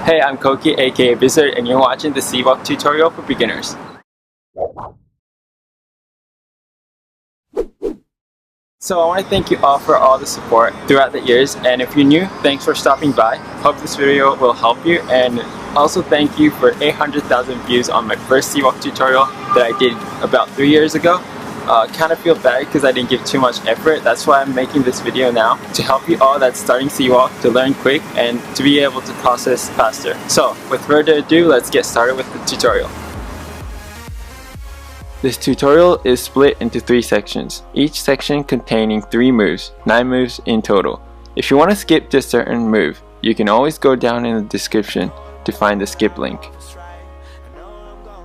Hey, I'm Koki, aka Wizard, and you're watching the Cwalk tutorial for beginners. So I want to thank you all for all the support throughout the years, and if you're new, thanks for stopping by. Hope this video will help you, and also thank you for 800,000 views on my first Cwalk tutorial that I did about 3 years ago. Kind of feel bad because I didn't give too much effort. That's why I'm making this video now, to help you all that's starting Cwalk to learn quick and to be able to process faster. So with further ado, let's get started with the tutorial. This tutorial is split into 3 sections, each section containing 3 moves, 9 moves in total. If you want to skip to a certain move, you can always go down in the description to find the skip link.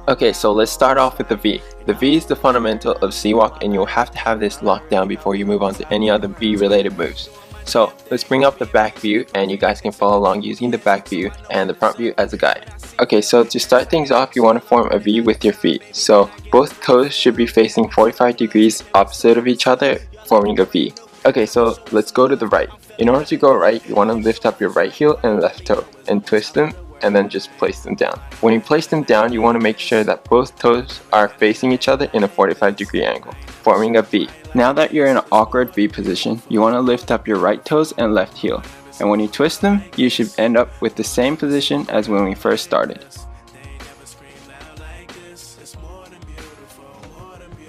Okay, so let's start off with the V. The V is the fundamental of Cwalk, and you'll have to have this locked down before you move on to any other V related moves. So let's bring up the back view, and you guys can follow along using the back view and the front view as a guide. Okay, so to start things off, you want to form a V with your feet. So both toes should be facing 45 degrees opposite of each other, forming a V. Okay, so let's go to the right. In order to go right, you want to lift up your right heel and left toe and twist them, and then just place them down. When you place them down, you want to make sure that both toes are facing each other in a 45-degree angle, forming a V. Now that you're in an awkward V position, you want to lift up your right toes and left heel. And when you twist them, you should end up with the same position as when we first started.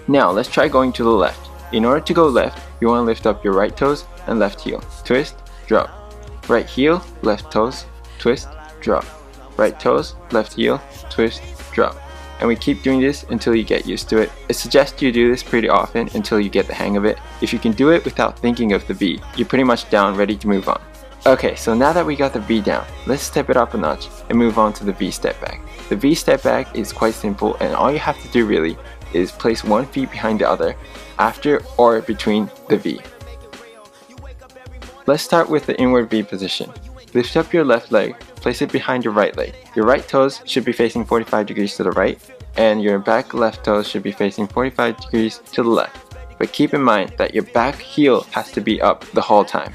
Now let's try going to the left. In order to go left, you want to lift up your right toes and left heel. Twist, drop. Right heel, left toes, twist, drop. Right toes, left heel, twist, drop. And we keep doing this until you get used to it. I suggest you do this pretty often until you get the hang of it. If you can do it without thinking of the V, you're pretty much down, ready to move on. Okay, so now that we got the V down, let's step it up a notch and move on to the V step back. The V step back is quite simple, and all you have to do really is place one feet behind the other after or between the V. Let's start with the inward V position. Lift up your left leg, place it behind your right leg. Your right toes should be facing 45 degrees to the right, and your back left toes should be facing 45 degrees to the left. But keep in mind that your back heel has to be up the whole time.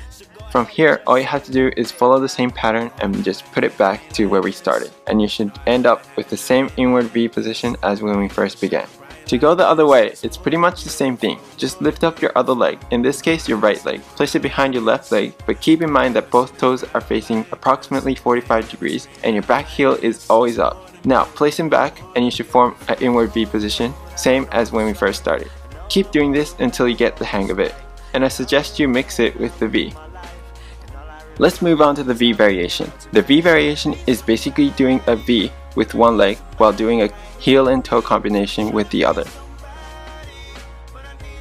From here, all you have to do is follow the same pattern and just put it back to where we started, and you should end up with the same inward V position as when we first began. To go the other way, it's pretty much the same thing. Just lift up your other leg, in this case your right leg. Place it behind your left leg, but keep in mind that both toes are facing approximately 45 degrees and your back heel is always up. Now place them back and you should form an inward V position, same as when we first started. Keep doing this until you get the hang of it, and I suggest you mix it with the V. Let's move on to the V variation. The V variation is basically doing a V with one leg while doing a heel and toe combination with the other.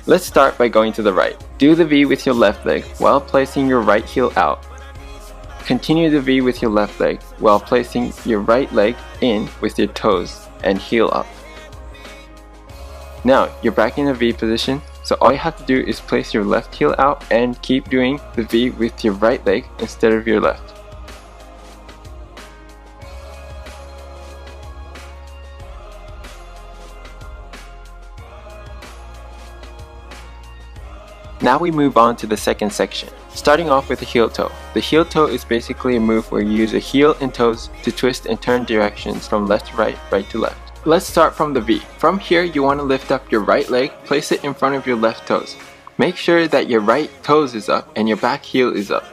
Let's start by going to the right. Do the V with your left leg while placing your right heel out. Continue the V with your left leg while placing your right leg in with your toes and heel up. Now you're back in the V position, so all you have to do is place your left heel out and keep doing the V with your right leg instead of your left. Now we move on to the second section, starting off with the heel toe. The heel toe is basically a move where you use a heel and toes to twist and turn directions from left to right, right to left. Let's start from the V. From here, you want to lift up your right leg, place it in front of your left toes. Make sure that your right toes is up and your back heel is up.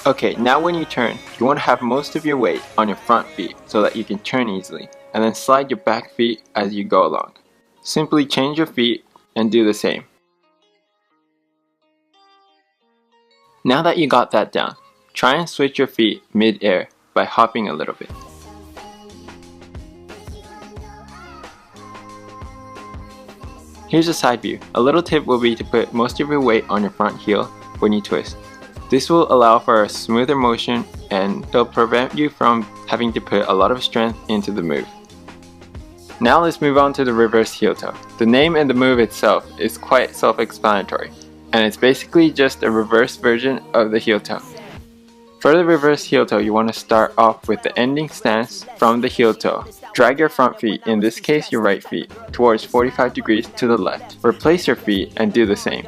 Okay, now when you turn, you want to have most of your weight on your front feet so that you can turn easily, and then slide your back feet as you go along. Simply change your feet and do the same. Now that you got that down, try and switch your feet mid-air by hopping a little bit. Here's a side view. A little tip will be to put most of your weight on your front heel when you twist. This will allow for a smoother motion and it'll prevent you from having to put a lot of strength into the move. Now let's move on to the reverse heel toe. The name and the move itself is quite self-explanatory, and it's basically just a reverse version of the heel toe. For the reverse heel toe, you want to start off with the ending stance from the heel toe. Drag your front feet, in this case your right feet, towards 45 degrees to the left. Replace your feet and do the same.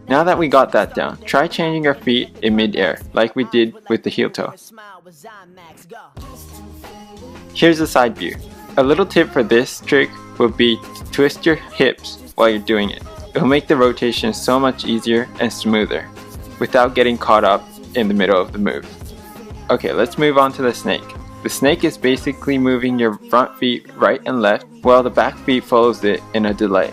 Now that we got that down, try changing your feet in mid-air, like we did with the heel toe. Here's a side view. A little tip for this trick would be to twist your hips while you're doing it. It'll make the rotation so much easier and smoother, without getting caught up in the middle of the move. Okay, let's move on to the snake. The snake is basically moving your front feet right and left, while the back feet follows it in a delay.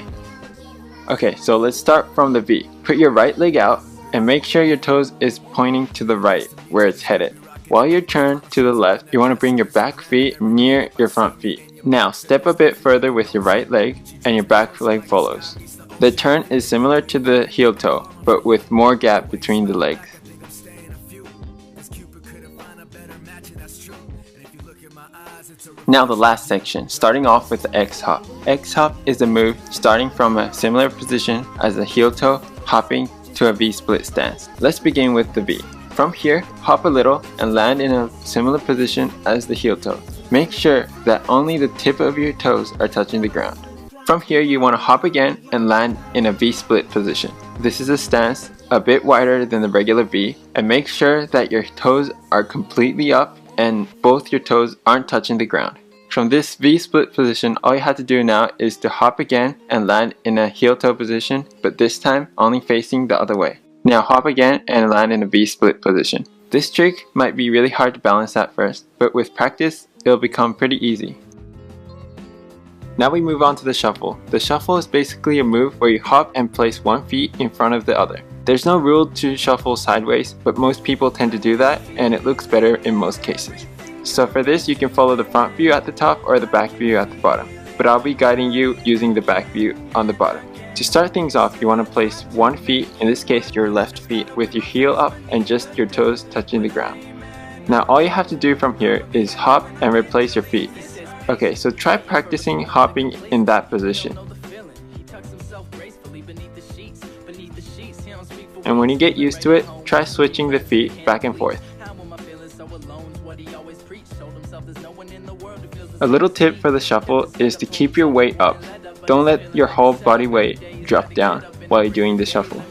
Okay, so let's start from the V. Put your right leg out and make sure your toes is pointing to the right where it's headed. While you turn to the left, you want to bring your back feet near your front feet. Now step a bit further with your right leg and your back leg follows. The turn is similar to the heel toe, but with more gap between the legs. Now the last section, starting off with the X-hop. X-hop is a move starting from a similar position as the heel toe, hopping to a V-split stance. Let's begin with the V. From here, hop a little and land in a similar position as the heel toe. Make sure that only the tip of your toes are touching the ground. From here, you want to hop again and land in a V-split position. This is a stance a bit wider than the regular V, and make sure that your toes are completely up and both your toes aren't touching the ground. From this V-split position, all you have to do now is to hop again and land in a heel toe position, but this time only facing the other way. Now hop again and land in a V-split position. This trick might be really hard to balance at first, but with practice, it'll become pretty easy. Now we move on to the shuffle. The shuffle is basically a move where you hop and place one feet in front of the other. There's no rule to shuffle sideways, but most people tend to do that, and it looks better in most cases. So for this, you can follow the front view at the top or the back view at the bottom, but I'll be guiding you using the back view on the bottom. To start things off, you want to place one feet, in this case your left feet, with your heel up and just your toes touching the ground. Now all you have to do from here is hop and replace your feet. Okay, so try practicing hopping in that position. And when you get used to it, try switching the feet back and forth. A little tip for the shuffle is to keep your weight up. Don't let your whole body weight drop down while you're doing the shuffle.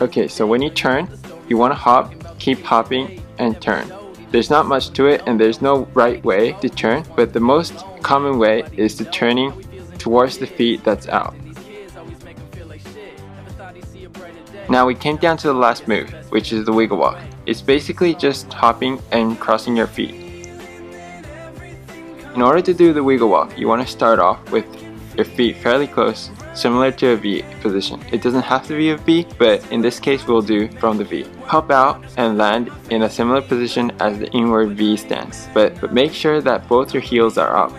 Okay, so when you turn, you want to hop, keep hopping, and turn. There's not much to it and there's no right way to turn, but the most common way is to turning towards the feet that's out. Now we came down to the last move, which is the wiggle walk. It's basically just hopping and crossing your feet. In order to do the wiggle walk, you want to start off with your feet fairly close, similar to a V position. It doesn't have to be a V, but in this case we'll do from the V. Hop out and land in a similar position as the inward V stance, but make sure that both your heels are up.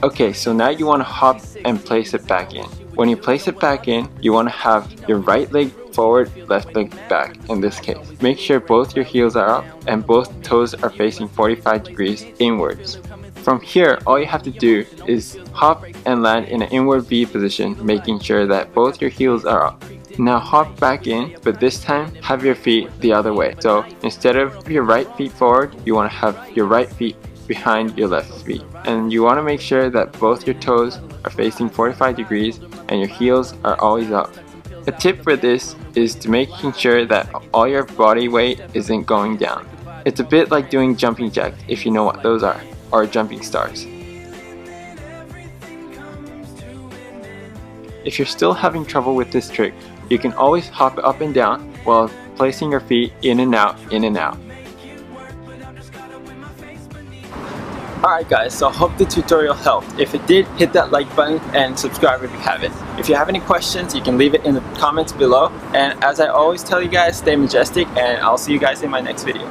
Okay, so now you want to hop and place it back in. When you place it back in, you want to have your right leg forward, left leg back in this case. Make sure both your heels are up and both toes are facing 45 degrees inwards. From here, all you have to do is hop and land in an inward V position, making sure that both your heels are up. Now hop back in, but this time have your feet the other way. So instead of your right feet forward, you want to have your right feet behind your left feet. And you want to make sure that both your toes are facing 45 degrees and your heels are always up. A tip for this is to making sure that all your body weight isn't going down. It's a bit like doing jumping jacks, if you know what those are, or jumping stars. If you're still having trouble with this trick, you can always hop up and down while placing your feet in and out, in and out. Alright guys, so I hope the tutorial helped. If it did, hit that like button and subscribe if you haven't. If you have any questions, you can leave it in the comments below. And as I always tell you guys, stay majestic, and I'll see you guys in my next video.